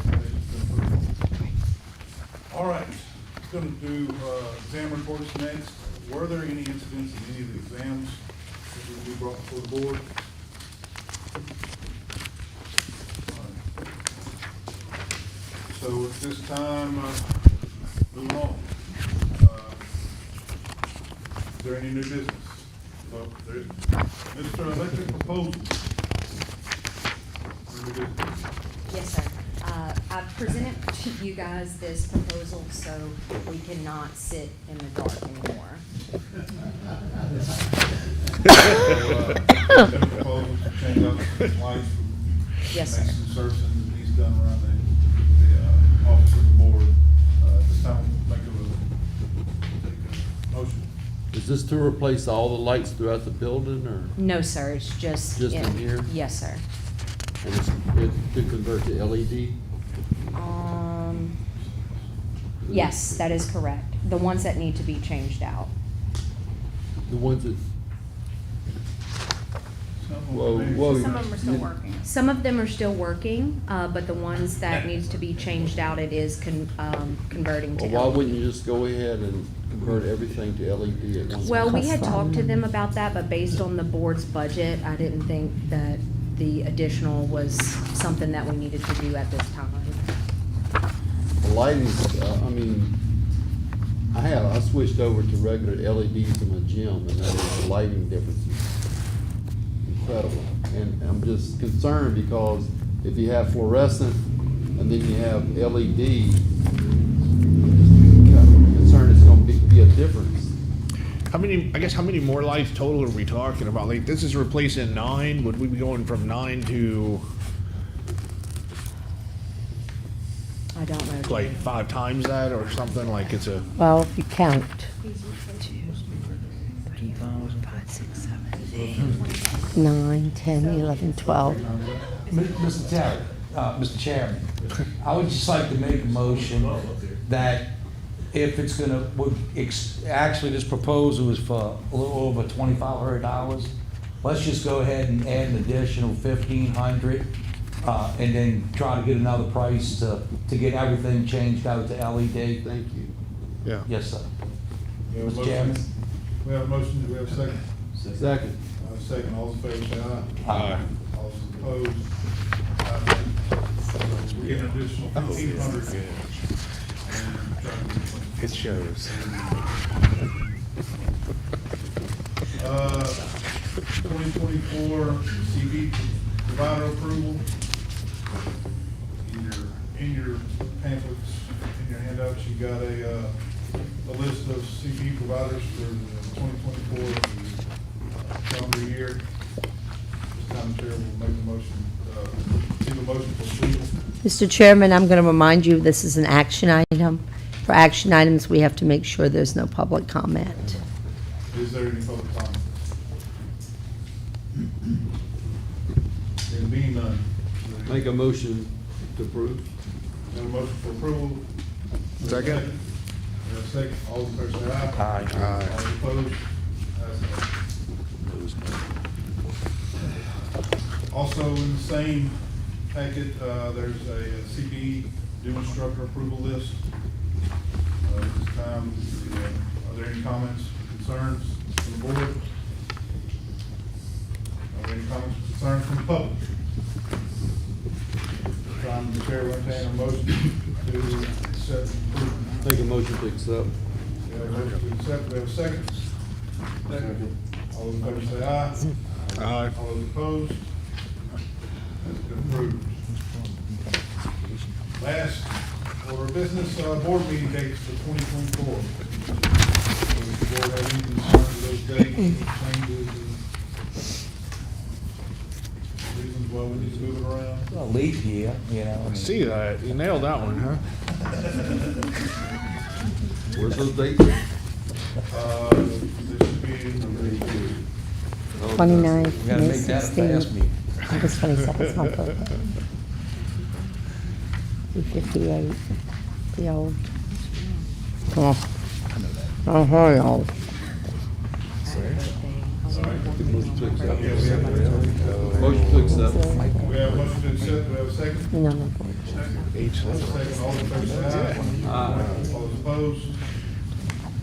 Motion's been approved. All right, going to do exam reports next. Were there any incidents in any of the exams that would be brought before the board? All right. So at this time, moving on. Is there any new business? Well, there's Mr. Electric Proposal. New business. Yes, sir. I've presented to you guys this proposal so we cannot sit in the dark anymore. Proposal to change out the lights from Yes, sir. Mason Surson that he's done around the office of the board. This time, make a motion. Is this to replace all the lights throughout the building, or? No, sir, it's just. Just in here? Yes, sir. And it's to convert to LED? Yes, that is correct. The ones that need to be changed out. The ones that, whoa. Some of them are still working. Some of them are still working, but the ones that needs to be changed out, it is converting to Well, why LED. wouldn't you just go ahead and convert everything to LED at once? Well, we had talked to them about that, but based on the board's budget, I didn't think that the additional was something that we needed to do at this time. The lighting's, I switched over to regular LEDs in my gym, and the lighting difference is incredible. And I'm just concerned because if you have fluorescent and then you have LED, I'm concerned it's gonna be a difference. How many more lights total are we talking about? Like, this is replacing 9. Would we be going from 9 to I don't know. like 5 times that or something? Like it's a. Well, if you count. 9, 10, 11, 12. Mr. Chairman, I would just like to make a motion that if it's gonna, actually, this proposal is for a little over $2,500. Let's just go ahead and add an additional $1,500, and then try to get another price to get everything changed out to LED. Thank you. Yeah. Yes, sir. We have a Mr. motion. Chairman? We have a motion. Do we have a second? Second. Second. All those in favor say aye. Aye. All those opposed? Ayes have it. We get an additional 1,500. It shows. 2024 CB provider approval. In your pamphlets, in your handouts, you got a list of CB providers for the 2024 calendar year. This time, the chair will make a motion, give a motion for approval. Mr. Chairman, I'm going to remind you, this is an action item. For action items, we have to make sure there's no public comment. Is there any public comment? There being none. Make a motion to approve. We have a motion for approval. Second. We have a second. All in favor say aye. Aye. All opposed? Ayes have it. Also in the same packet, there's a CPE due instructor approval list. This time, are there any comments, concerns from the board? Are there any comments, concerns from the public? This time, the chair will entertain a motion to accept the improvement. Make a motion to accept. We have a motion to accept, we have a second. Second. All those in favor say aye. Aye. All those opposed? That's been approved. Last order of business, board meeting dates for 2024. Does the board have any concerns with those dates, any changes, and reasons why we need to move it around? Well, leap year, you know. I mean, See that, you nailed that one, huh? Where's those dates? There should be, 29th, We gotta May make that a fast 16th, meeting. August 22nd, is my birthday. 258, the old. Oh, hurry, old. Motion to accept. Motion to accept. we have a motion to accept, we have a second. No, no, no. Second, all in favor say aye. All those opposed?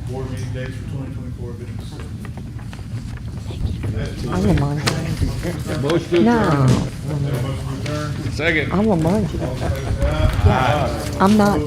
Board meeting dates for 2024 have been accepted. I will mind you. Motion to No, adjourn. Motion to adjourn. Second. I will mind you. All in favor say aye. Yeah, I'm not.